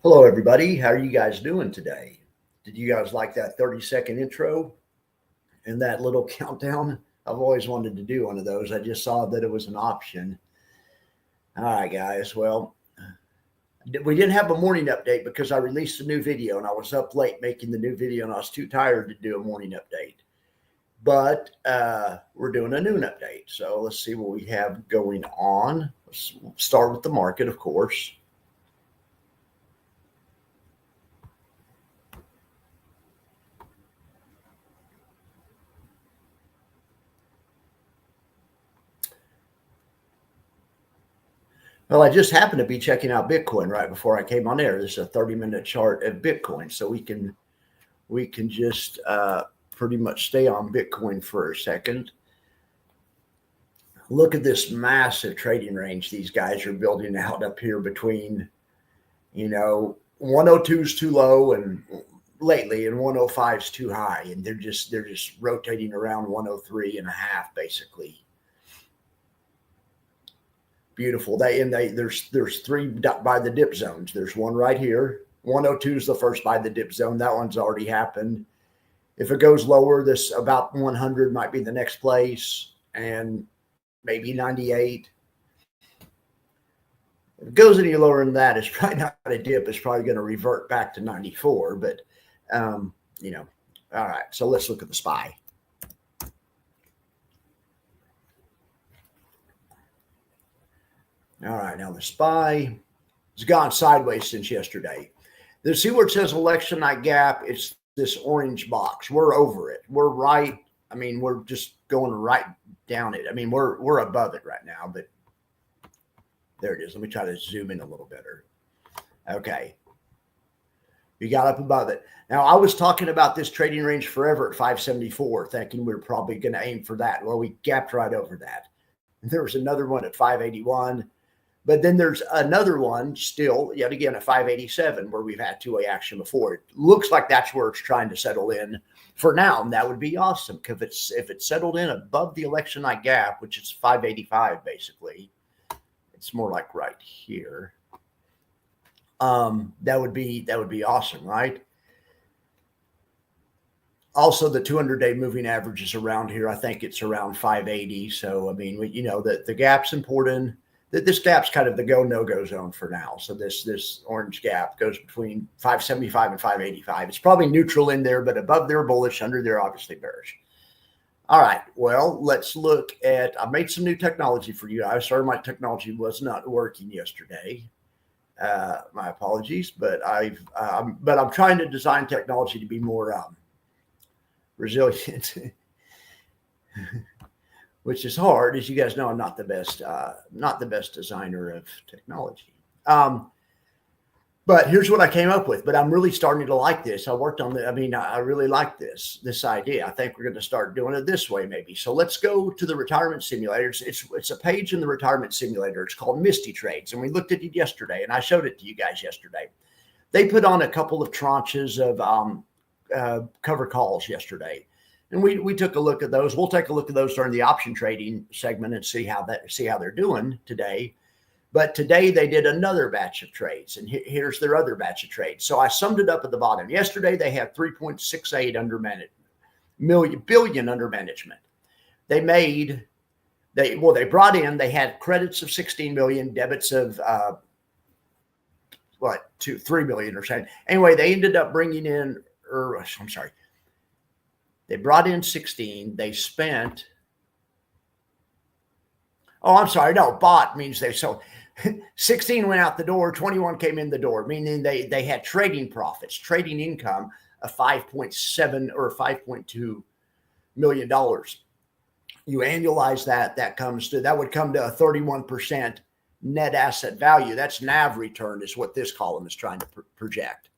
Hello, everybody. How are you guys doing today? Did you guys like that 30-second intro and that little countdown? I've always wanted to do one of those. I just saw that it was an option. All right, guys. Well, we didn't have a morning update because I released a new video and I was up late making the new video and I was too tired to do a morning update. But we're doing a noon update. So let's see what we have going on. Let's start with the market, of course. Well, I just happened to be checking out Bitcoin right before I came on air. This is a 30-minute chart of Bitcoin, so we can just pretty much stay on Bitcoin for a second. Look at this massive trading range these guys are building out up here between, 102 is too low and lately, and 105 is too high, and they're just rotating around 103 and a half basically. Beautiful. There's three by the dip zones. There's one right here. 102 is the first by the dip zone. That one's already happened. If it goes lower, this about 100 might be the next place, and maybe 98. If it goes any lower than that, it's probably not a dip. It's probably going to revert back to 94. But all right. So let's look at the SPY. All right, now the SPY has gone sideways since yesterday. See where it says election night gap? It's this orange box. We're over it. We're right. I mean, we're just going right down it. I mean, we're above it right now, but there it is. Let me try to zoom in a little better. Okay. We got up above it. Now, I was talking about this trading range forever at 574, thinking we were probably going to aim for that. Well, we gapped right over that. And there was another one at 581. But then there's another one still, yet again, at 587, where we've had two-way action before. It looks like that's where it's trying to settle in for now, and that would be awesome. Because if it's settled in above the election night gap, which is 585 basically, it's more like right here. That would be awesome, right? Also, the 200-day moving average is around here. I think it's around 580. So, I mean, the gap's important. This gap's kind of the go-no-go zone for now. So this orange gap goes between 575 and 585. It's probably neutral in there, but above there bullish, under there obviously bearish. All right, well, let's look at, I made some new technology for you. I started my technology was not working yesterday. My apologies, but I'm trying to design technology to be more resilient. Which is hard. As you guys know, I'm not the best designer of technology. But here's what I came up with. But I'm really starting to like this. I worked on I really like this idea. I think we're going to start doing it this way maybe. So let's go to the retirement simulators. It's a page in the retirement simulator. It's called Misty Trades. And we looked at it yesterday, and I showed it to you guys yesterday. They put on a couple of tranches of cover calls yesterday. And we took a look at those. We'll take a look at those during the option trading segment and see how they're doing today. But today they did another batch of trades, and here's their other batch of trades. So I summed it up at the bottom. Yesterday they had 3.68 billion under management. They brought in. They had credits of 16 million, debits of 3 million or something. Anyway, they ended up bringing in, they brought in 16. They spent. Bought means they sold. 16 went out the door. 21 came in the door, meaning they had trading profits, trading income of 5.7 or 5.2 million dollars. You annualize that would come to a 31% net asset value. That's NAV return is what this column is trying to project.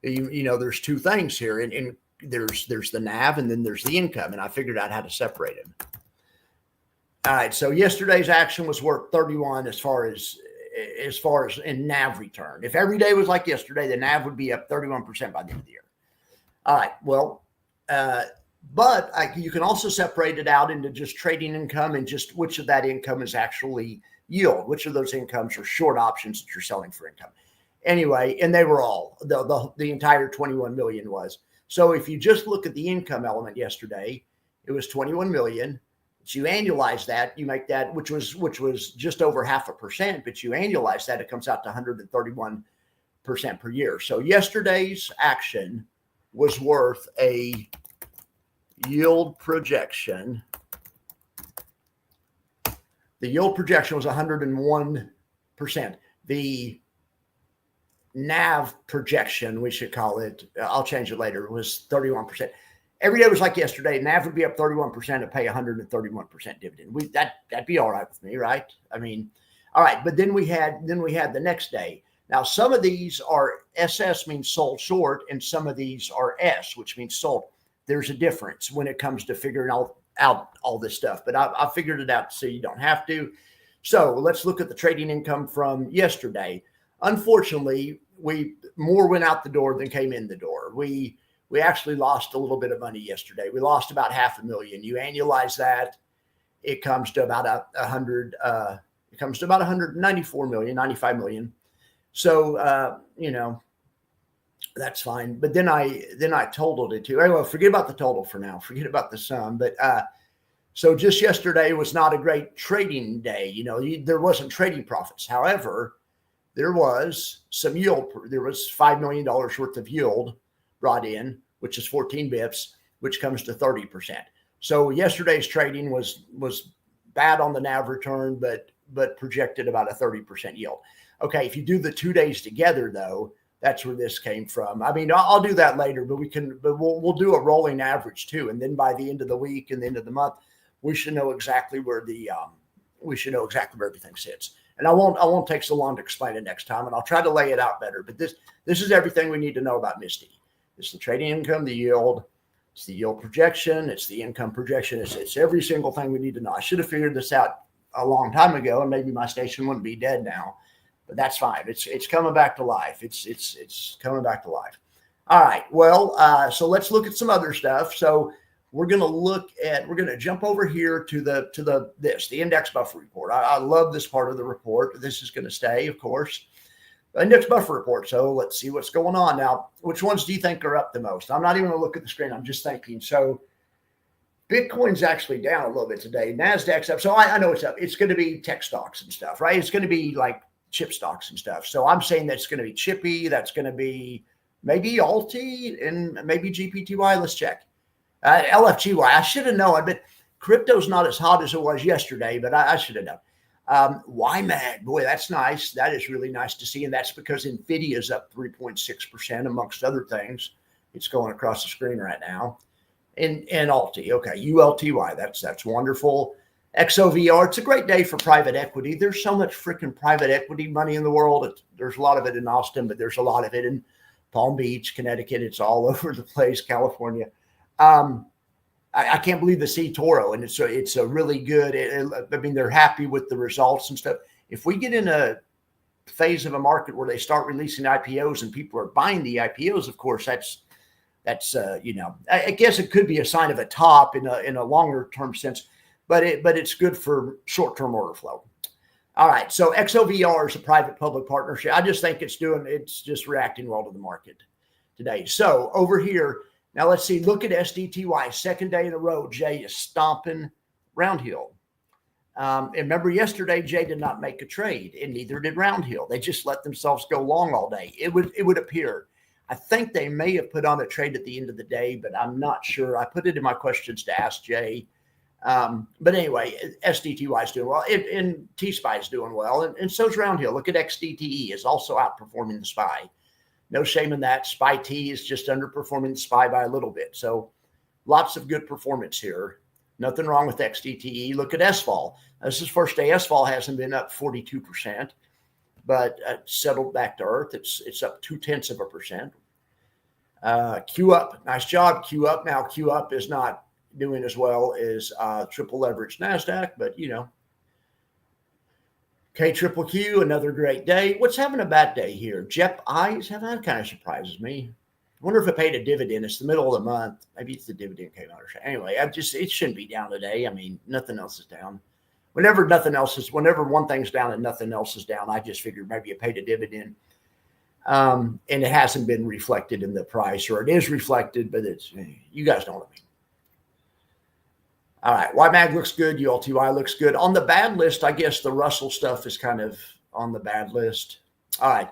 There's two things here, and there's the NAV and then there's the income, and I figured out how to separate them. All right, so yesterday's action was worth 31 as far as in NAV return. If every day was like yesterday, the NAV would be up 31% by the end of the year. All right, well, you can also separate it out into just trading income and just which of that income is actually yield, which of those incomes are short options that you're selling for income. Anyway, and they were all the entire 21 million was. So if you just look at the income element yesterday, it was 21 million. So you annualize that, you make that, which was just over 0.5%, but you annualize that, it comes out to 131% per year. So yesterday's action was worth a yield projection. The yield projection was 101%. The NAV projection, we should call it, I'll change it later, was 31%. Every day was like yesterday. NAV would be up 31% and pay 131% dividend. That'd be all right with me, right? I mean, all right. But then we had the next day. Now, some of these are SS, means sold short, and some of these are S, which means sold. There's a difference when it comes to figuring out all this stuff. But I figured it out so you don't have to. So let's look at the trading income from yesterday. Unfortunately, more went out the door than came in the door. We actually lost a little bit of money yesterday. We lost about $500,000. You annualize that, it comes to about it comes to about 194 million, 95 million. So that's fine. But then I totaled it too. Well, forget about the total for now. Forget about the sum. But so just yesterday was not a great trading day. There wasn't trading profits. However, there was some yield. There was $5 million worth of yield brought in, which is 14 bips, which comes to 30%. So yesterday's trading was bad on the NAV return, but projected about a 30% yield. Okay, if you do the 2 days together, though, that's where this came from. I mean, I'll do that later, but we'll do a rolling average too, and then by the end of the week and the end of the month, we should know exactly where everything sits. And I won't take so long to explain it next time, and I'll try to lay it out better. But this is everything we need to know about Misty. It's the trading income, the yield, it's the yield projection, it's the income projection. It's every single thing we need to know. I should have figured this out a long time ago, and maybe my station wouldn't be dead now. But that's fine. It's coming back to life. It's coming back to life. All right. Well, so let's look at some other stuff. So we're going to jump over here to the index buffer report. I love this part of the report. This is going to stay, of course. Index buffer report. So let's see what's going on now. Which ones do you think are up the most? I'm not even going to look at the screen. I'm just thinking. So Bitcoin's actually down a little bit today. NASDAQ's up. So I know it's up. It's going to be tech stocks and stuff, right? It's going to be like chip stocks and stuff. So I'm saying that's going to be Chippy. That's going to be maybe Alti and maybe GPTY. Let's check. LFGY. I should have known, but crypto's not as hot as it was yesterday, but I should have known. YMAG, boy, that's nice. That is really nice to see. And that's because NVIDIA is up 3.6% amongst other things. It's going across the screen right now. And Alti. Okay. ULTY. That's wonderful. XOVR. It's a great day for private equity. There's so much freaking private equity money in the world. There's a lot of it in Austin, but there's a lot of it in Palm Beach, Connecticut. It's all over the place, California. I can't believe the eToro, and it's a really good. I mean, they're happy with the results and stuff. If we get in a phase of a market where they start releasing IPOs and people are buying the IPOs, of course, that's I guess it could be a sign of a top in a longer term sense, but it's good for short term order flow. All right, so XOVR is a private public partnership. I just think it's just reacting well to the market today. So over here. Now, let's see. Look at SDTY. Second day in a row, Jay is stomping Roundhill. And remember, yesterday, Jay did not make a trade, and neither did Roundhill. They just let themselves go long all day. It would appear. I think they may have put on a trade at the end of the day, but I'm not sure. I put it in my questions to ask Jay. But anyway, SDTY is doing well, and T-SPY is doing well, and so is Roundhill. Look at XDTE is also outperforming the SPY. No shame in that. SPY T is just underperforming the SPY by a little bit. So lots of good performance here. Nothing wrong with XDTE. Look at SVOL. This is first day. SVOL hasn't been up 42%, but settled back to earth. It's up 0.2%. Q up. Nice job, Q up. Now Q up is not doing as well as triple leverage NASDAQ, but K triple Q, another great day. What's having a bad day here? JEP-I is having, that kind of surprises me. I wonder if it paid a dividend. It's the middle of the month. Maybe it's the dividend came out or something. Anyway, it shouldn't be down today. I mean, nothing else is down. Whenever one thing's down and nothing else is down, I just figured maybe it paid a dividend. And it hasn't been reflected in the price, or it is reflected, but you guys know what I mean. All right, YMAG looks good. ULTY looks good. On the bad list, I guess the Russell stuff is kind of on the bad list. All right.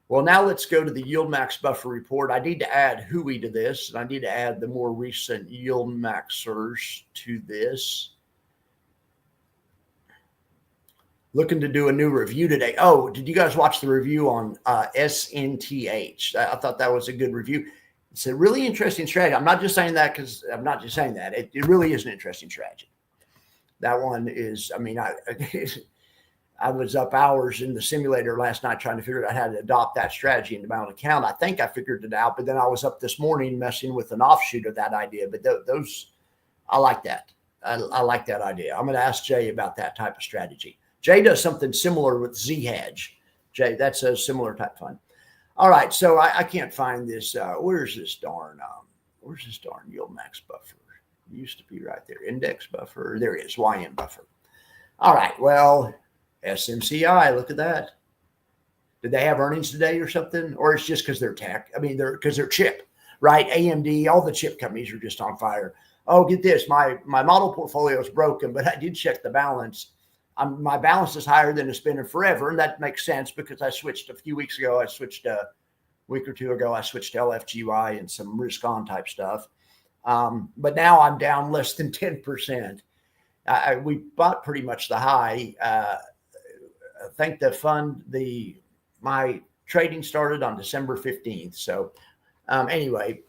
Well, now let's go to the yield max buffer report. I need to add Hui to this, and I need to add the more recent yield maxers to this. Looking to do a new review today. Oh, did you guys watch the review on SNTH? I thought that was a good review. It's a really interesting strategy. I'm not just saying that because I'm not just saying that. It really is an interesting strategy. That one is, I mean, I was up hours in the simulator last night trying to figure out how to adopt that strategy into my own account. I think I figured it out, but then I was up this morning messing with an offshoot of that idea. But those, I like that. I like that idea. I'm going to ask Jay about that type of strategy. Jay does something similar with Z-Hedge. Jay, that's a similar type fund. All right, so I can't find this. Where's this darn yield max buffer? It used to be right there. Index buffer. There it is. YM buffer. All right. Well, SMCI. Look at that. Did they have earnings today or something? Or it's just because they're tech? I mean, because they're chip, right? AMD. All the chip companies are just on fire. Oh, get this. My model portfolio is broken, but I did check the balance. My balance is higher than it's been in forever, and that makes sense because I switched a few weeks ago. I switched a week or two ago. I switched to LFGY and some risk-on type stuff. But now I'm down less than 10%. We bought pretty much the high. I think my trading started on December 15th. So anyway,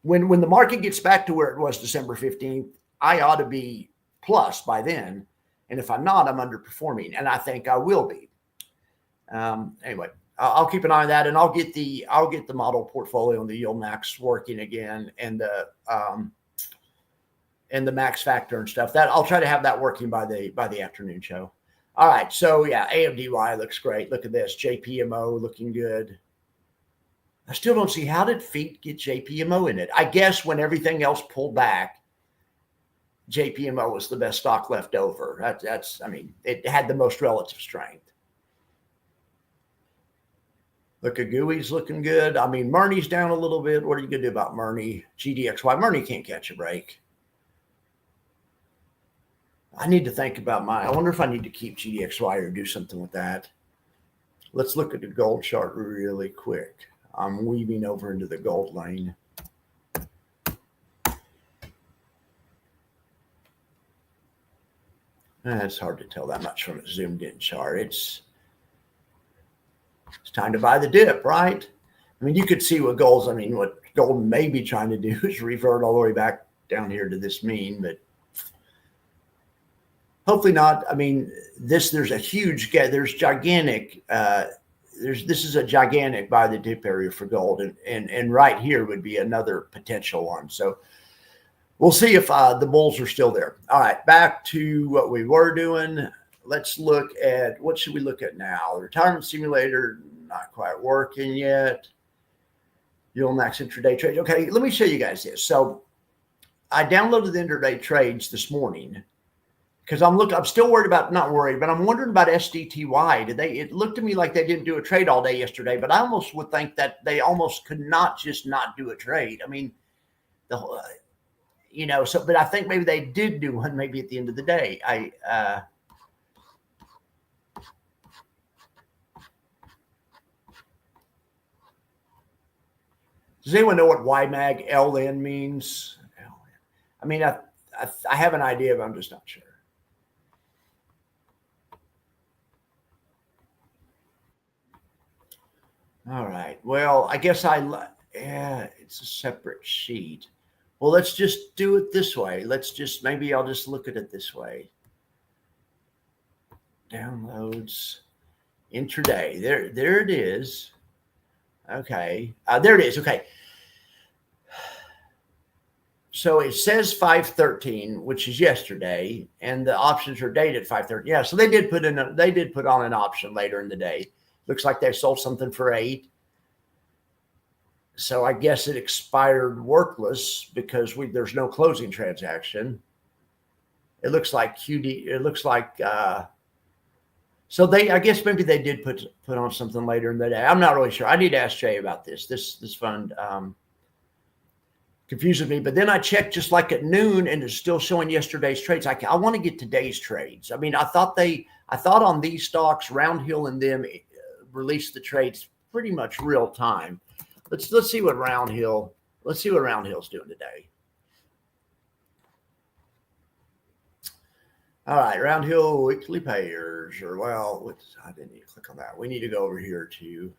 when the market gets back to where it was December 15th, I ought to be plus by then. And if I'm not, I'm underperforming, and I think I will be. Anyway, I'll keep an eye on that, and I'll get the model portfolio and the yield max working again, and the max factor and stuff. That I'll try to have that working by the afternoon show. All right, so yeah, AMDY looks great. Look at this, JPMO looking good. I still don't see how did Feet get JPMO in it. I guess when everything else pulled back, JPMO was the best stock left over. I mean, it had the most relative strength. Look at GUI's looking good. I mean, Murny's down a little bit. What are you going to do about Murny? GDXY. Murny can't catch a break. I need to think about I wonder if I need to keep GDXY or do something with that. Let's look at the gold chart really quick. I'm weaving over into the gold lane. It's hard to tell that much from a zoomed in chart. It's time to buy the dip, right? I mean, you could see what gold may be trying to do is revert all the way back down here to this mean, but hopefully not. I mean, this is a gigantic buy the dip area for gold, and right here would be another potential one. So we'll see if the bulls are still there. All right, back to what we were doing. Let's look at, what should we look at now? The retirement simulator, not quite working yet. Yield max intraday trades. Okay, let me show you guys this. So I downloaded the intraday trades this morning because I'm still worried about, not worried, but I'm wondering about SDTY. It looked to me like they didn't do a trade all day yesterday, but I almost would think that they almost could not just not do a trade. I mean, the whole, but I think maybe they did do one maybe at the end of the day. Does anyone know what YMAG LN means? I mean, I have an idea, but I'm just not sure. All right. Well, I guess it's a separate sheet. Well, let's just do it this way. Maybe I'll just look at it this way. Downloads, intraday. There it is. Okay. There it is. Okay. So it says 5/13, which is yesterday, and the options are dated 5/13. Yeah. So they did put on an option later in the day. Looks like they sold something for 8. So I guess it expired workless because there's no closing transaction. It looks like So I guess maybe they did put on something later in the day. I'm not really sure. I need to ask Jay about this. This fund confuses me. But then I checked just like at noon, and it's still showing yesterday's trades. I want to get today's trades. I mean, I thought on these stocks, Round Hill and them released the trades pretty much real time. Let's see what Round Hill's doing today. All right, Round Hill weekly payers, I didn't need to click on that. We need to go over here to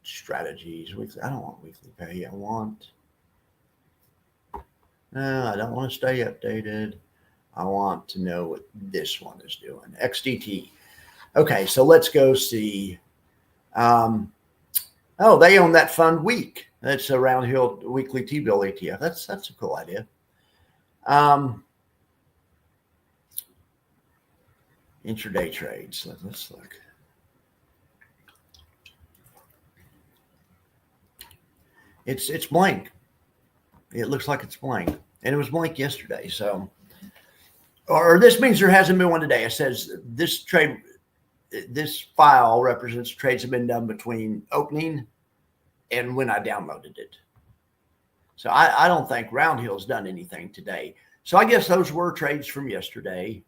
strategies. I don't want weekly pay. I don't want to stay updated. I want to know what this one is doing. XDT. Okay, so let's go see. They own that fund week. That's a Round Hill weekly T-bill ETF. That's a cool idea. Intraday trades. Let's look. It's blank. It looks like it's blank, and it was blank yesterday. So, or this means there hasn't been one today. It says this file represents trades have been done between opening and when I downloaded it. So I don't think Round Hill's done anything today. So I guess those were trades from yesterday.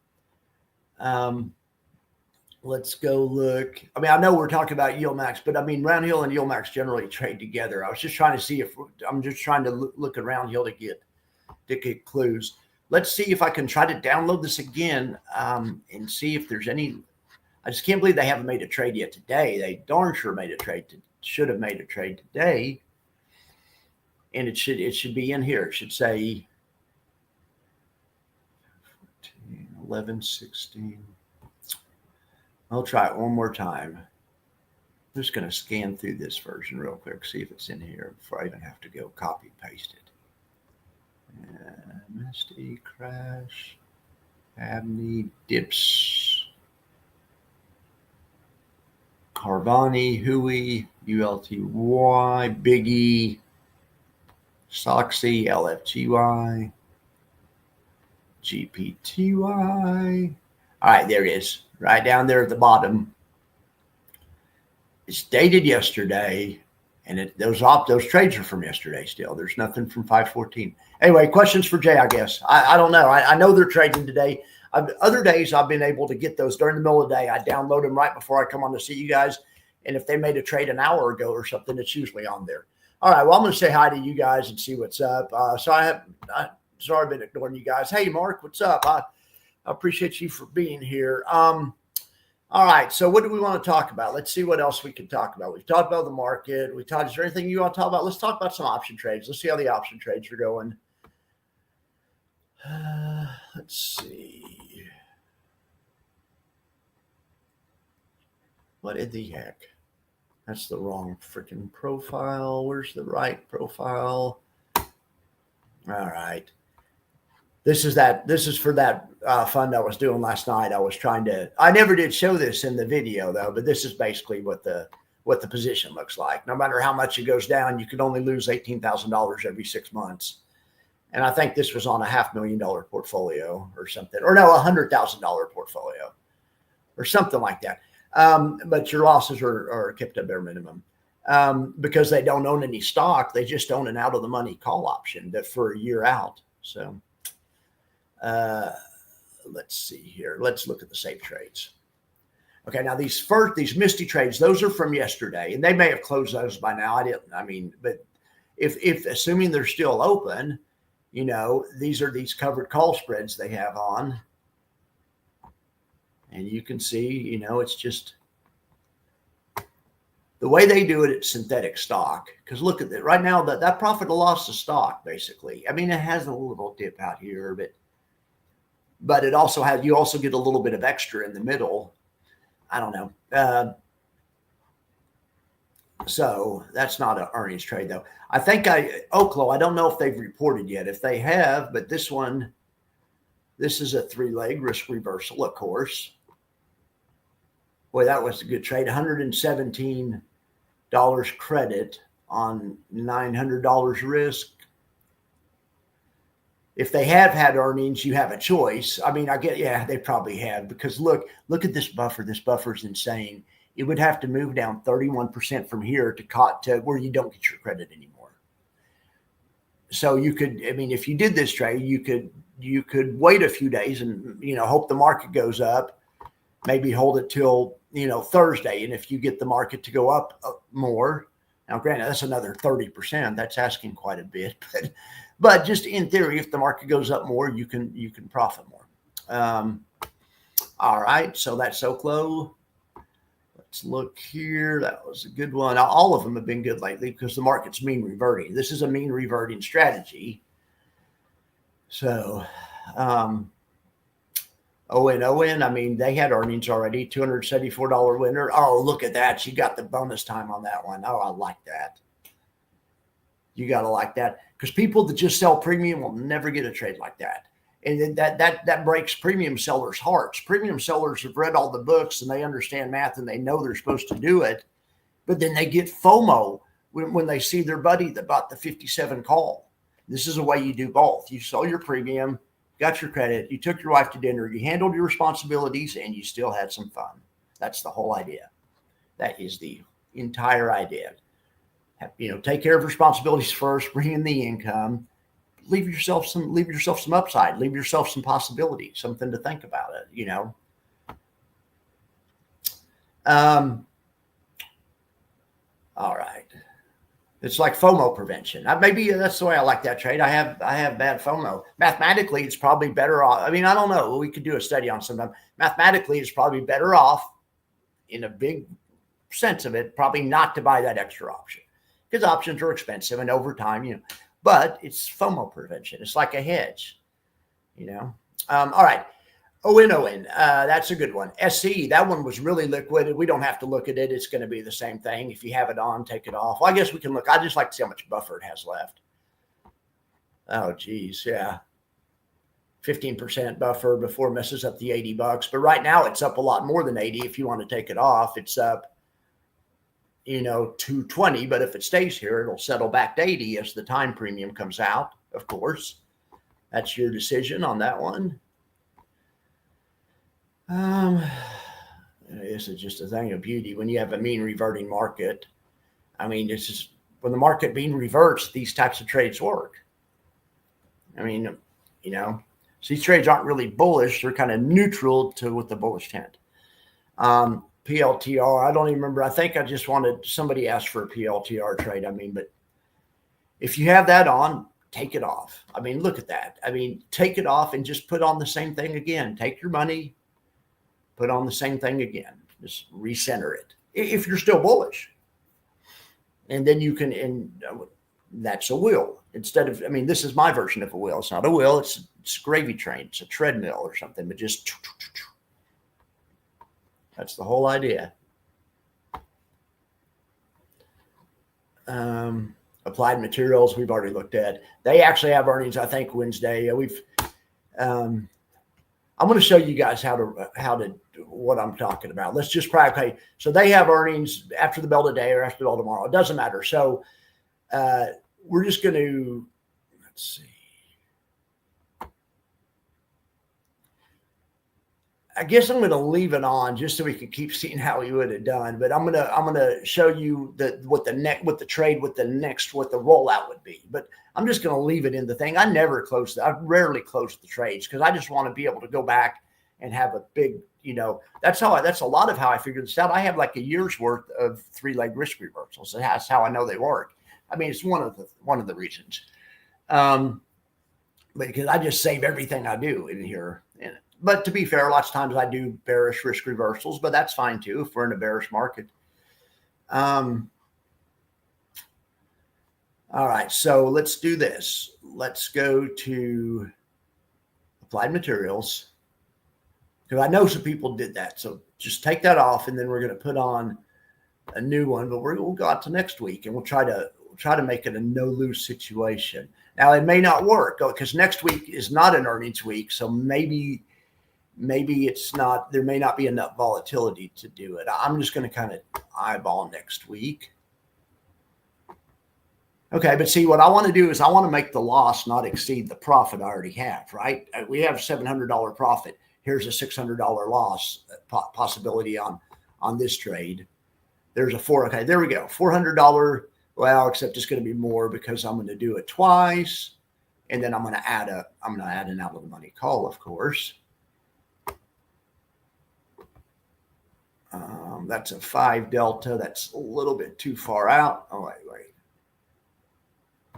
Let's go look. I mean, I know we're talking about YieldMax, but I mean, Round Hill and YieldMax generally trade together. I was just trying to see I'm just trying to look at Round Hill to get clues. Let's see if I can try to download this again and see if there's any. I just can't believe they haven't made a trade yet today. They darn sure should have made a trade today. And it should be in here. It should say 14, 11, 16. I'll try it one more time. I'm just going to scan through this version real quick, see if it's in here before I even have to go copy and paste it. MSD crash, Abney, Dips, Carvani, Hui, ULTY, Biggie, Soxy, LFGY, GPTY. All right, there it is, right down there at the bottom. It's dated yesterday, and those trades are from yesterday still. There's nothing from 5/14. Anyway, questions for Jay, I guess. I don't know. I know they're trading today. Other days I've been able to get those during the middle of the day. I download them right before I come on to see you guys. And if they made a trade an hour ago or something, it's usually on there. All right, well, I'm going to say hi to you guys and see what's up. Sorry I've been ignoring you guys. Hey, Mark, what's up? I appreciate you for being here. All right, so what do we want to talk about? Let's see what else we can talk about. We've talked about the market. Is there anything you want to talk about? Let's talk about some option trades. Let's see how the option trades are going. Let's see. What in the heck? That's the wrong freaking profile. Where's the right profile? All right. This is for that fund I was doing last night. I never did show this in the video though, but this is basically what the position looks like. No matter how much it goes down, you can only lose $18,000 every 6 months. And I think this was on a $500,000 portfolio or something, or no, $100,000 portfolio or something like that. But your losses are kept at bare minimum because they don't own any stock. They just own an out of the money call option that for a year out. So let's see here. Let's look at the safe trades. Okay, now these Misty trades, those are from yesterday, and they may have closed those by now. But if assuming they're still open, these are these covered call spreads they have on. And you can see, it's just the way they do it. It's synthetic stock. Because look at it right now, that profit or loss is stock, basically. I mean, it has a little dip out here, but it also has, you also get a little bit of extra in the middle. I don't know. So that's not an earnings trade, though. I think Oklo, I don't know if they've reported yet. If they have, but this is a 3-leg risk reversal, of course. Boy, that was a good trade. $117 credit on $900 risk. if they have had earnings, you have a choice. I mean, they probably have, because look at this buffer. This buffer is insane. It would have to move down 31% from here to where you don't get your credit anymore. So you could, I mean, if you did this trade, you could wait a few days and, hope the market goes up, maybe hold it till, Thursday. And if you get the market to go up more, now granted, that's another 30%, that's asking quite a bit, but just in theory, if the market goes up more, you can profit more. All right. So that's Oklo. Let's look here. That was a good one. Now, all of them have been good lately because the market's mean reverting. This is a mean reverting strategy. So, ON, I mean, they had earnings already, $274 winner. Oh, look at that. She got the bonus time on that one. Oh, I like that. You got to like that, because people that just sell premium will never get a trade like that. And then that breaks premium sellers' hearts. Premium sellers have read all the books and they understand math and they know they're supposed to do it. But then they get FOMO when they see their buddy that bought the 57 call. This is a way you do both. You sold your premium, got your credit, you took your wife to dinner, you handled your responsibilities, and you still had some fun. That's the whole idea. That is the entire idea. Take care of responsibilities first, bring in the income. Leave yourself some upside, leave yourself some possibility, something to think about it, All right. It's like FOMO prevention. Maybe that's the way I like that trade. I have bad FOMO. Mathematically, it's probably better off. I mean, I don't know. We could do a study on sometime. Mathematically, it's probably better off, in a big sense of it, probably not to buy that extra option, because options are expensive and over time, but it's FOMO prevention. It's like a hedge, all right. ON, that's a good one. SE, that one was really liquid. We don't have to look at it. It's going to be the same thing. If you have it on, take it off. Well, I guess we can look. I just like to see how much buffer it has left. Oh, geez. Yeah. 15% buffer before it messes up the $80. But right now it's up a lot more than 80. If you want to take it off, it's up, 220. But if it stays here, it'll settle back to 80 as the time premium comes out, of course. That's your decision on that one. This is just a thing of beauty when you have a mean reverting market. I mean, this is when the market mean reverts, these types of trades work. I mean, so these trades aren't really bullish. They're kind of neutral to with the bullish trend. PLTR, I don't even remember. I think I just wanted, somebody asked for a PLTR trade. I mean, but if you have that on, take it off. I mean, look at that. I mean, take it off and just put on the same thing again. Take your money, put on the same thing again. Just recenter it if you're still bullish. And then you can, and that's a wheel. Instead of, I mean, this is my version of a wheel. It's not a wheel. It's a gravy train. It's a treadmill or something, but just, that's the whole idea. Applied Materials, we've already looked at. They actually have earnings, I think, Wednesday. I'm going to show you guys how to what I'm talking about. Let's just okay. So they have earnings after the bell today or after the bell tomorrow. It doesn't matter. So we're just going to, let's see. I guess I'm going to leave it on just so we can keep seeing how he would have done. But I'm gonna show you what the rollout would be. But I'm just going to leave it in the thing. I rarely close the trades because I just want to be able to go back and have a big, that's a lot of how I figured this out. I have like a year's worth of 3-leg risk reversals. That's how I know they work. I mean, it's one of the reasons. Because I just save everything I do in here. But to be fair, lots of times I do bearish risk reversals, but that's fine too if we're in a bearish market. All right, so let's do this. Let's go to Applied Materials, because I know some people did that. So just take that off, and then we're going to put on a new one. But we'll go out to next week, and we'll try to make it a no-lose situation. Now, it may not work because next week is not an earnings week, so maybe it's not. There may not be enough volatility to do it. I'm just going to kind of eyeball next week. Okay, but see, what I want to do is I want to make the loss not exceed the profit I already have, right? We have $700 profit. Here's a $600 loss possibility on this trade. There's a four. Okay, there we go. $400. Well, except it's going to be more because I'm going to do it twice, and then I'm going to add an out of the money call, of course. That's a 5 delta. That's a little bit too far out. Oh, wait.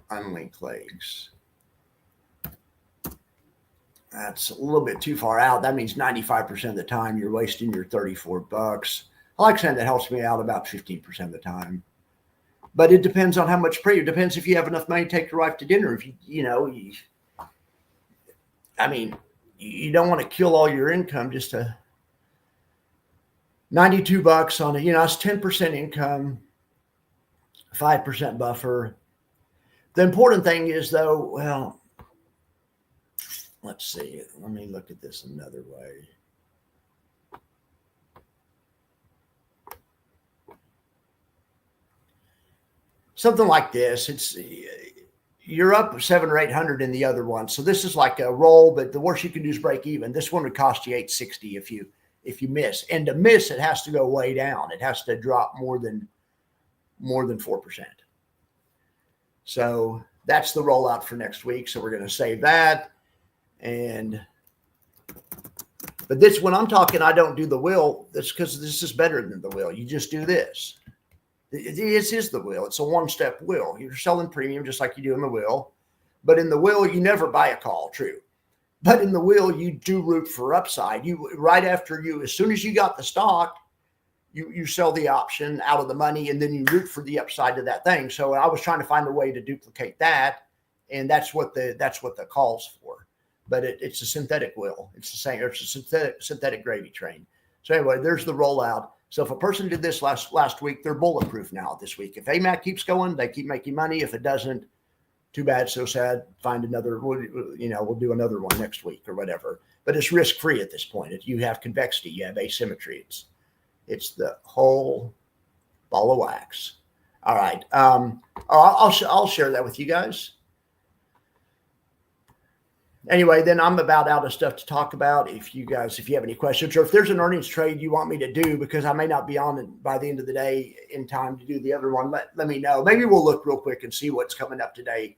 Unlinked legs. That's a little bit too far out. That means 95% of the time you're wasting your $34. I like saying that helps me out about 15% of the time. But it depends on how much prey. It depends if you have enough money to take your wife to dinner. If you don't want to kill all your income just to $92 on it. It's 10% income, 5% buffer. The important thing is, though, well, let's see. Let me look at this another way. Something like this. You're up 700 or 800 in the other one, so this is like a roll. But the worst you can do is break even. This one would cost you 860 if you miss, and to miss it has to go way down. It has to drop more than 4%. So that's the rollout for next week. So we're going to save that. But this, when I'm talking, I don't do the wheel. That's because this is better than the wheel. You just do this. This is the wheel. It's a one-step wheel. You're selling premium just like you do in the wheel. But in the wheel, you never buy a call, true. But in the wheel, you do root for upside. As soon as you got the stock, you sell the option out of the money, and then you root for the upside of that thing. So I was trying to find a way to duplicate that, and that's what the call's for. But it's a synthetic wheel. It's the same. It's a synthetic gravy train. So anyway, there's the rollout. So if a person did this last week, they're bulletproof now this week. If AMAC keeps going, they keep making money. If it doesn't, too bad, so sad. Find another. We'll do another one next week or whatever. But it's risk free at this point. You have convexity, you have asymmetry. It's the whole ball of wax. All right. I'll share that with you guys. Anyway, then I'm about out of stuff to talk about. If you have any questions, or if there's an earnings trade you want me to do, because I may not be on it by the end of the day in time to do the other one, let me know. Maybe we'll look real quick and see what's coming up today.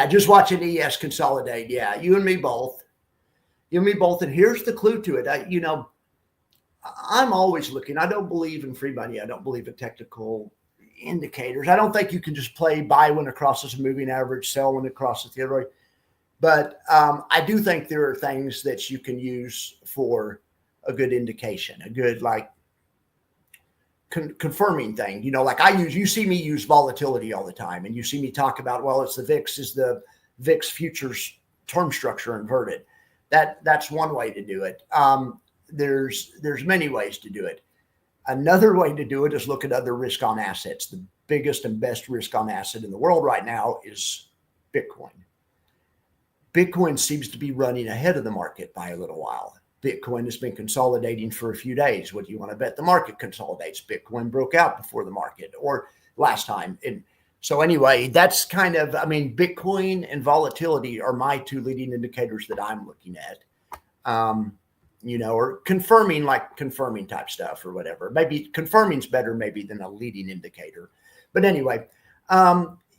Just watching ES consolidate. Yeah, you and me both. And here's the clue to it. I'm always looking. I don't believe in free money. I don't believe in technical indicators. I don't think you can just buy when it crosses a moving average, sell when it crosses the other way. But I do think there are things that you can use for a good indication, a good confirming thing. You see me use volatility all the time, and you see me talk about, well, it's the VIX futures term structure inverted. That's one way to do it. There's many ways to do it. Another way to do it is look at other risk on assets. The biggest and best risk on asset in the world right now is Bitcoin. Bitcoin seems to be running ahead of the market by a little while. Bitcoin has been consolidating for a few days. What do you want to bet the market consolidates? Bitcoin broke out before the market or last time. And so anyway, that's Bitcoin and volatility are my two leading indicators that I'm looking at. Or confirming type stuff or whatever. Maybe confirming's better maybe than a leading indicator. But anyway,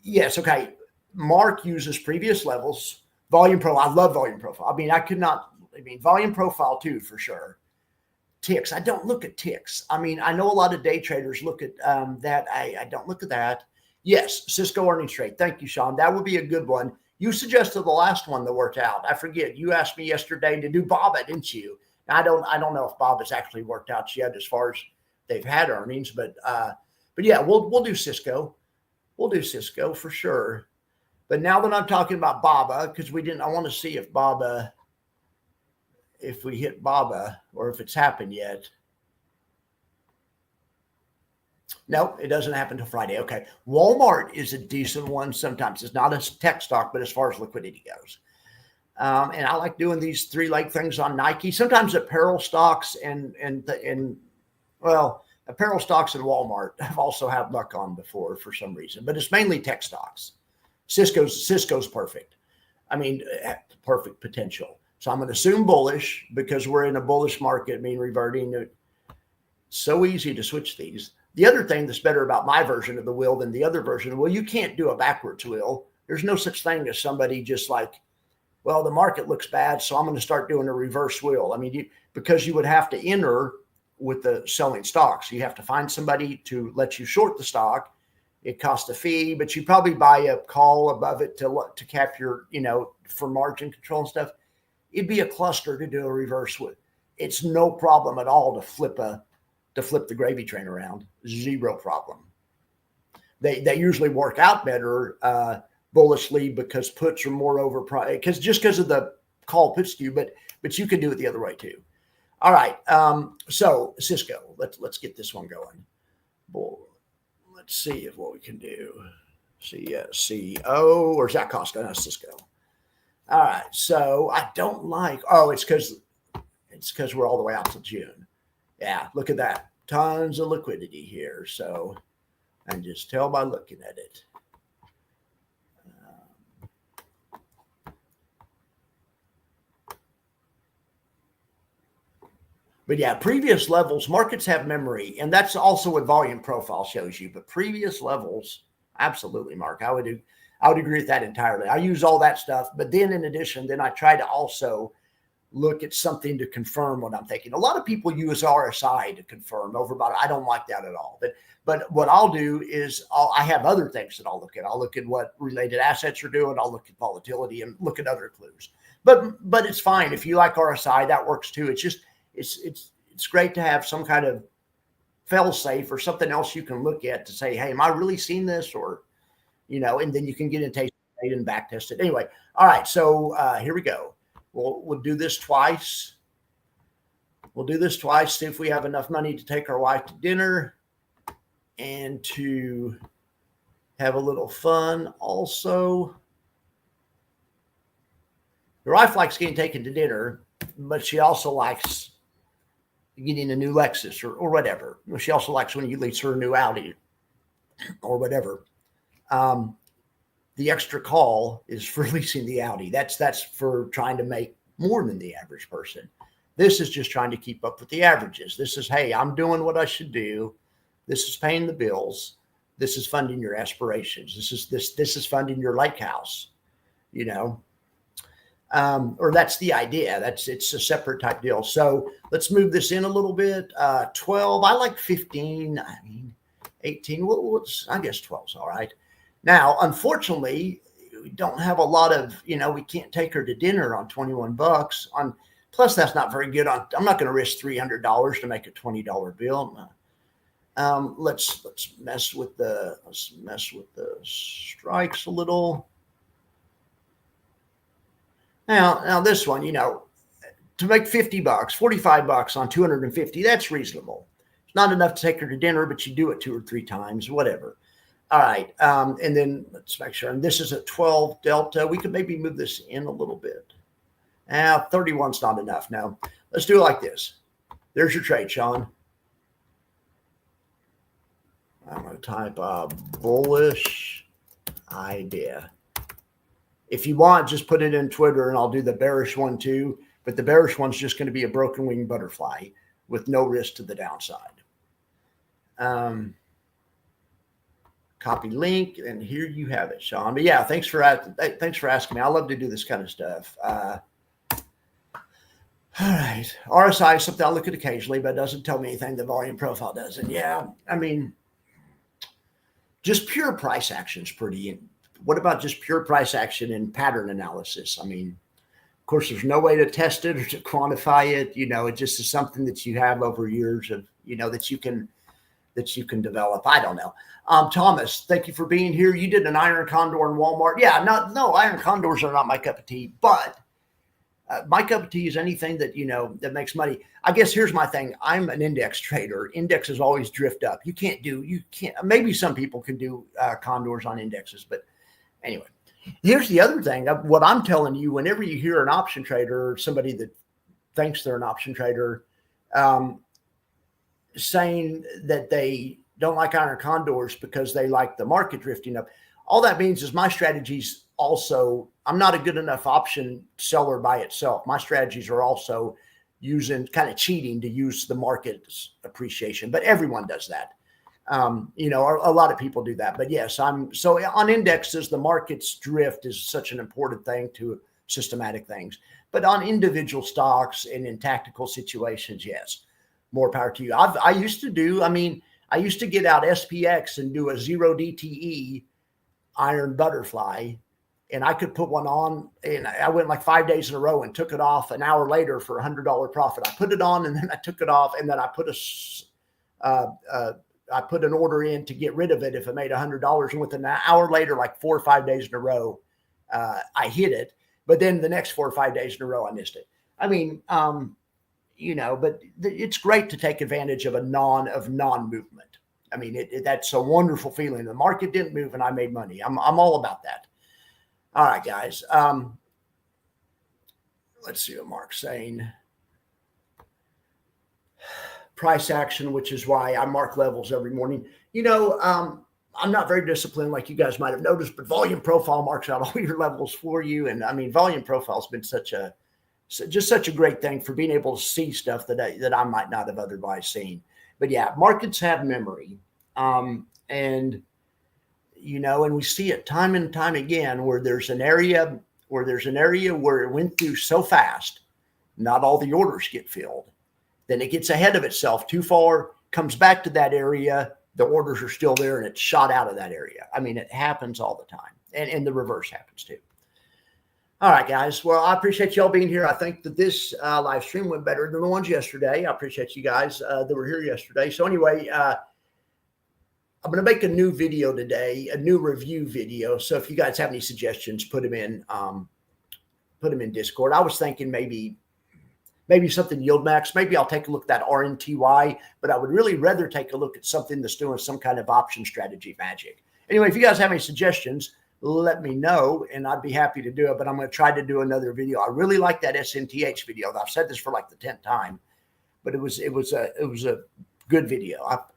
yes, okay. Mark uses previous levels, volume profile. I love volume profile. Volume profile too, for sure. Ticks. I don't look at ticks. I know a lot of day traders look at that. I don't look at that. Yes, Cisco earnings trade. Thank you, Sean. That would be a good one. You suggested the last one that worked out. I forget. You asked me yesterday to do BABA, didn't you? I don't know if BABA's actually worked out yet as far as they've had earnings, but yeah, we'll do Cisco. We'll do Cisco for sure. But now that I'm talking about BABA, because I want to see if we hit BABA or if it's happened yet. No, it doesn't happen till Friday. Okay. Walmart is a decent one. Sometimes it's not a tech stock, but as far as liquidity goes. And I like doing these 3 leg things on Nike. Sometimes apparel stocks and Apparel stocks and Walmart have also had luck on before for some reason, but it's mainly tech stocks. Cisco's perfect. I mean, perfect potential. So I'm going to assume bullish because we're in a bullish market, reverting. So easy to switch these. The other thing that's better about my version of the wheel than the other version, well, you can't do a backwards wheel. There's no such thing as somebody just like, well, the market looks bad, so I'm going to start doing a reverse wheel. Because you would have to enter with the selling stocks. You have to find somebody to let you short the stock. It costs a fee, but you probably buy a call above it to cap your, for margin control and stuff. It'd be a cluster to do a reverse with. It's no problem at all to flip the gravy train around. Zero problem. They usually work out better bullishly because puts are more overpriced. Because of the call puts to you, but you can do it the other way too. All right. So Cisco, let's get this one going. Let's see what we can do. CO or is that Costco? No, Cisco. All right. So I don't like. Oh, it's because we're all the way out to June. Yeah, look at that. Tons of liquidity here. So I can just tell by looking at it. But yeah, previous levels, markets have memory, and that's also what volume profile shows you. But previous levels, absolutely, Mark. I would agree with that entirely. I use all that stuff, but then in addition, I try to also look at something to confirm what I'm thinking. A lot of people use RSI to confirm overbought. I don't like that at all. But what I'll do is I have other things that I'll look at. I'll look at what related assets are doing. I'll look at volatility and look at other clues. But it's fine if you like RSI, that works too. It's just it's great to have some kind of fail safe or something else you can look at to say, hey, am I really seeing this? Or, and then you can get into data and back test it. Anyway, all right. So here we go. We'll do this twice. See if we have enough money to take our wife to dinner and to have a little fun also. Your wife likes getting taken to dinner, but she also likes getting a new Lexus or whatever. She also likes when you lease her a new Audi or whatever. The extra call is for leasing the Audi. That's for trying to make more than the average person. This is just trying to keep up with the averages. This is, hey, I'm doing what I should do. This is paying the bills. This is funding your aspirations. This is funding your lake house, or that's the idea. It's a separate type deal. So let's move this in a little bit. 12, I like 15. 18. Well, I guess 12 is all right. Now, unfortunately, we don't have a lot of, we can't take her to dinner on $21 plus that's not very good I'm not going to risk $300 to make a $20 bill. Let's mess with the strikes a little. Now this one, to make $50, $45 on 250, that's reasonable. It's not enough to take her to dinner, but you do it 2 or 3 times, whatever. All right. And then let's make sure. And this is a 12 delta. We could maybe move this in a little bit. 31's not enough. No, let's do it like this. There's your trade, Sean. I'm going to type bullish idea. If you want, just put it in Twitter and I'll do the bearish one too. But the bearish one's just going to be a broken wing butterfly with no risk to the downside. Copy link, and here you have it, Sean. But yeah, thanks for asking me. I love to do this kind of stuff. All right. RSI is something I look at occasionally, but it doesn't tell me anything. The volume profile doesn't. Yeah. Just pure price action is pretty. What about just pure price action and pattern analysis? Of course, there's no way to test it or to quantify it. It just is something that you have over years of, that you can develop. I don't know. Thomas, thank you for being here. You did an iron condor in Walmart. Yeah, no, iron condors are not my cup of tea, but my cup of tea is anything that, that makes money. I guess here's my thing. I'm an index trader. Indexes always drift up. You can't, maybe some people can do condors on indexes, but anyway, here's the other thing. What I'm telling you, whenever you hear an option trader or somebody that thinks they're an option trader, saying that they don't like iron condors because they like the market drifting up. All that means is my strategies also, I'm not a good enough option seller by itself. My strategies are also using kind of cheating to use the market's appreciation, but everyone does that. A lot of people do that, but yes, so on indexes, the market's drift is such an important thing to systematic things, but on individual stocks and in tactical situations, yes, more power to you. I used to get out SPX and do a 0 DTE iron butterfly, and I could put one on, and I went like 5 days in a row and took it off an hour later for $100 profit. I put it on and then I took it off, and then I put I put an order in to get rid of it if it made $100. And within an hour later, like 4 or 5 days in a row, I hit it. But then the next 4 or 5 days in a row, I missed it. But it's great to take advantage of non-movement. I mean, that's a wonderful feeling. The market didn't move and I made money. I'm all about that. All right, guys. Let's see what Mark's saying. Price action, which is why I mark levels every morning. I'm not very disciplined, like you guys might have noticed, but volume profile marks out all your levels for you. And I mean, volume profile has been such a great thing for being able to see stuff that I might not have otherwise seen. But yeah, markets have memory. And we see it time and time again where there's an area where it went through so fast, not all the orders get filled. Then it gets ahead of itself too far, comes back to that area, the orders are still there, and it's shot out of that area. I mean, it happens all the time. And the reverse happens too. All right, guys. Well, I appreciate y'all being here. I think that this live stream went better than the ones yesterday. I appreciate you guys that were here yesterday. So anyway, I'm going to make a new video today, a new review video. So if you guys have any suggestions, put them in Discord. I was thinking maybe something yield max. Maybe I'll take a look at that RNTY, but I would really rather take a look at something that's doing some kind of option strategy magic. Anyway, if you guys have any suggestions, let me know, and I'd be happy to do it. But I'm going to try to do another video. I really like that SNTH video. I've said this for like the 10th time, but it was a good video.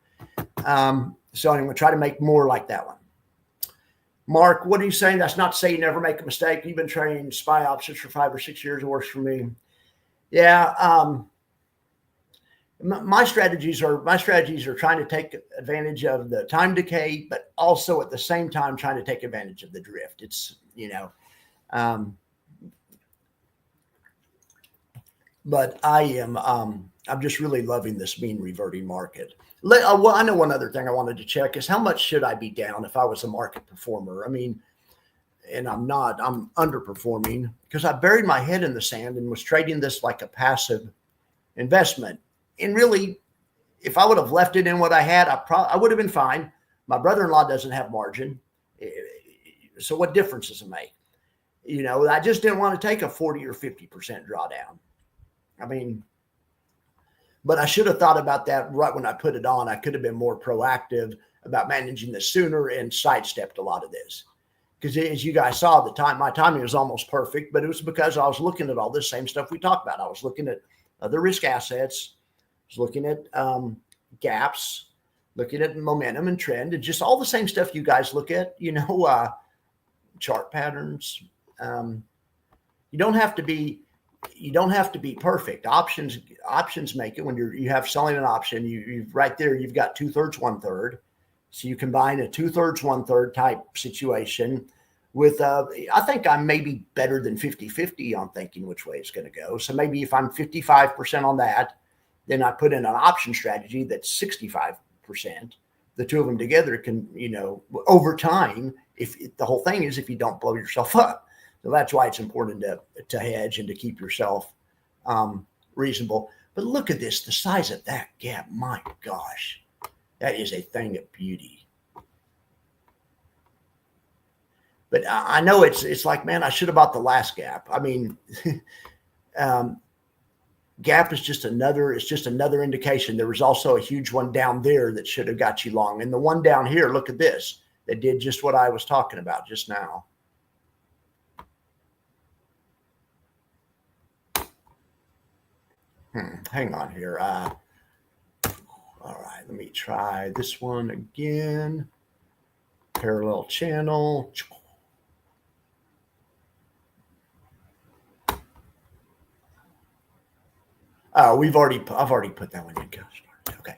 So I'm going to try to make more like that one. Mark, what are you saying? That's not to say you never make a mistake. You've been trading SPY options for 5 or 6 years. It works for me. Yeah. My strategies are trying to take advantage of the time decay, but also at the same time trying to take advantage of the drift. It's, but I'm just really loving this mean reverting market. Well, I know one other thing I wanted to check is how much should I be down if I was a market performer? I mean, and I'm not, I'm underperforming because I buried my head in the sand and was trading this like a passive investment. And really, if I would have left it in what I had, I would have been fine. My brother-in-law doesn't have margin. So what difference does it make? I just didn't want to take a 40 or 50% drawdown. I mean, but I should have thought about that right when I put it on. I could have been more proactive about managing this sooner and sidestepped a lot of this. Because as you guys saw, my timing was almost perfect, but it was because I was looking at all this same stuff we talked about. I was looking at other risk assets, I was looking at gaps, looking at momentum and trend, and just all the same stuff you guys look at, chart patterns. You don't have to be perfect. Options make it when you have selling an option. You've right there, you've got 2/3, 1/3. So you combine a 2/3, 1/3 type situation with, I think I'm maybe better than 50-50 on thinking which way it's going to go. So maybe if I'm 55% on that, then I put in an option strategy that's 65%. The two of them together can, over time, if the whole thing is if you don't blow yourself up. So that's why it's important to hedge and to keep yourself reasonable. But look at this, the size of that gap. My gosh. That is a thing of beauty. But I know it's like, man, I should have bought the last gap. I mean, gap is just another indication. There was also a huge one down there that should have got you long. And the one down here, look at this, that did just what I was talking about just now. Hang on here. right, let me try this one again. Parallel channel. Oh, I've already put that one in. Gosh, okay.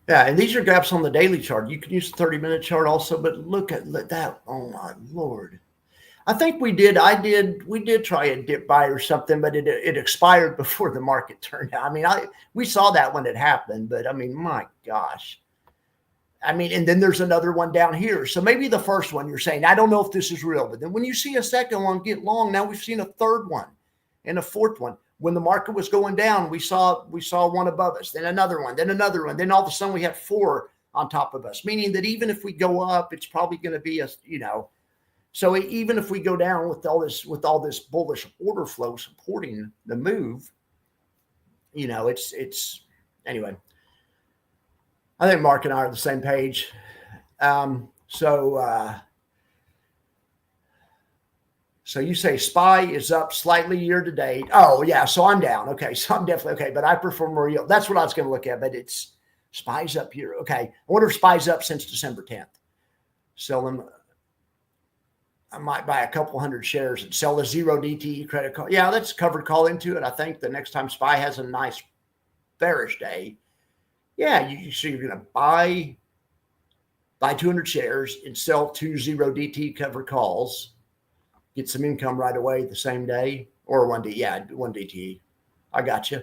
Yeah, and these are gaps on the daily chart. You can use the 30-minute chart also, but look at that. Oh my Lord. I think we did try a dip buy or something, but it expired before the market turned out. I mean, we saw that when it happened, but I mean, my gosh. I mean, and then there's another one down here. So maybe the first one you're saying, I don't know if this is real, but then when you see a second one get long, now we've seen a third one and a fourth one. When the market was going down, we saw one above us, then another one, then another one. Then all of a sudden we had four on top of us, meaning that even if we go up, it's probably going to be so even if we go down with all this bullish order flow supporting the move, it's anyway. I think Mark and I are on the same page. So you say SPY is up slightly year to date. Oh yeah, so I'm down. Okay, so I'm definitely okay, but I prefer more yield. That's what I was going to look at, but it's SPY's up here. Okay, I wonder if SPY's up since December 10th. Sell them. I might buy a couple hundred shares and sell the 0 DTE credit card. Yeah, that's covered call into it. I think the next time SPY has a nice bearish day, yeah, so you're going to buy 200 shares and sell 2 0 DTE covered calls, get some income right away the same day, or one DTE. I got you.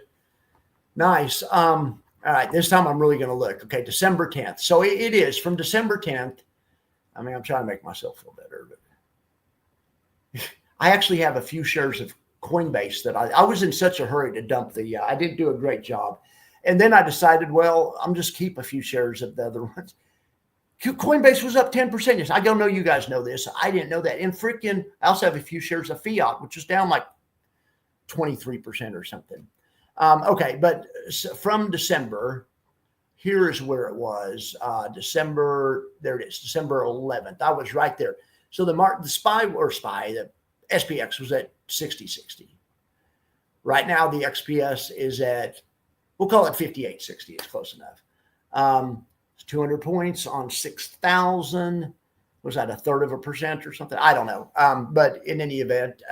Nice. All right, this time I'm really going to look. Okay, December 10th. So it is from December 10th. I mean, I'm trying to make myself feel better, but I actually have a few shares of Coinbase that I was in such a hurry to dump I didn't do a great job. And then I decided, well, I'm just keep a few shares of the other ones. Coinbase was up 10%. Yes, I don't know you guys know this. I didn't know that. And freaking, I also have a few shares of Fiat, which is down like 23% or something. Okay, but from December, here is where it was. December 11th. I was right there. So the SPX was at 60.60. Right now, the XPS is at, we'll call it 58.60. It's close enough. 200 points on 6,000. Was that 1/3% or something? I don't know. But in any event,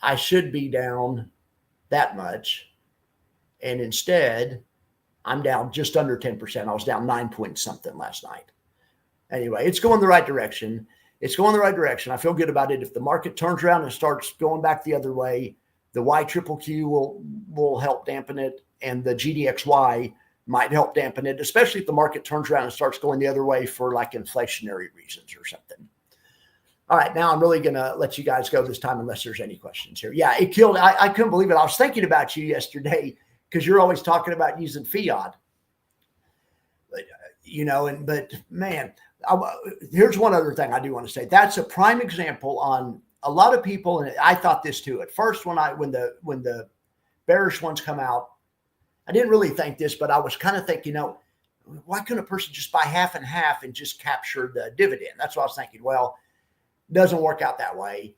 I should be down that much. And instead, I'm down just under 10%. I was down 9 point something last night. Anyway, it's going the right direction. It's going the right direction. I feel good about it. If the market turns around and starts going back the other way, the YQQQ will help dampen it, and the GDXY might help dampen it, especially if the market turns around and starts going the other way for like inflationary reasons or something. All right, now I'm really going to let you guys go this time unless there's any questions here. Yeah, it killed. I couldn't believe it. I was thinking about you yesterday because you're always talking about using fiat. But man, here's one other thing I do want to say. That's a prime example on a lot of people, and I thought this too at first when the bearish ones come out. I didn't really think this, but I was kind of thinking, why couldn't a person just buy half and half and just capture the dividend? That's what I was thinking. Well, it doesn't work out that way.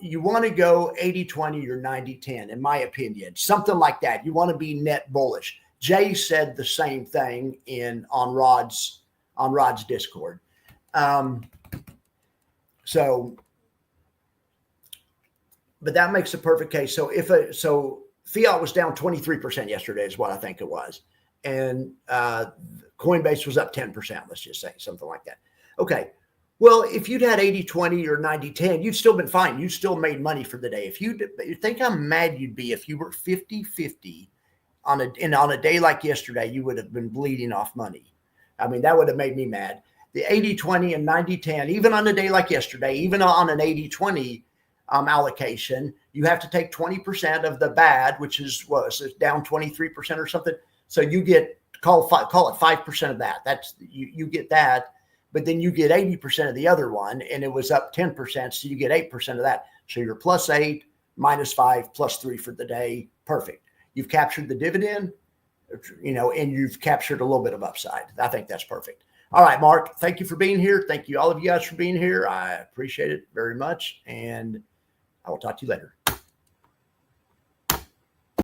You want to go 80-20 or 90-10, in my opinion, something like that. You want to be net bullish. Jay said the same thing on Rod's Discord. But that makes a perfect case. So Fiat was down 23% yesterday is what I think it was. And Coinbase was up 10%, let's just say, something like that. Okay. Well, if you'd had 80-20 or 90-10, you'd still been fine. You still made money for the day. If you think how mad you'd be if you were 50-50 on a day like yesterday, you would have been bleeding off money. I mean, that would have made me mad. The 80-20 and 90-10, even on a day like yesterday, even on an 80-20 allocation, you have to take 20% of the bad, which is down 23% or something. So you get call it 5% of that. That's you get that, but then you get 80% of the other one, and it was up 10%, so you get 8% of that. So you're +8, -5, +3 for the day. Perfect. You've captured the dividend, and you've captured a little bit of upside. I think that's perfect. All right, Mark, thank you for being here. Thank you, all of you guys, for being here. I appreciate it very much. And I will talk to you later.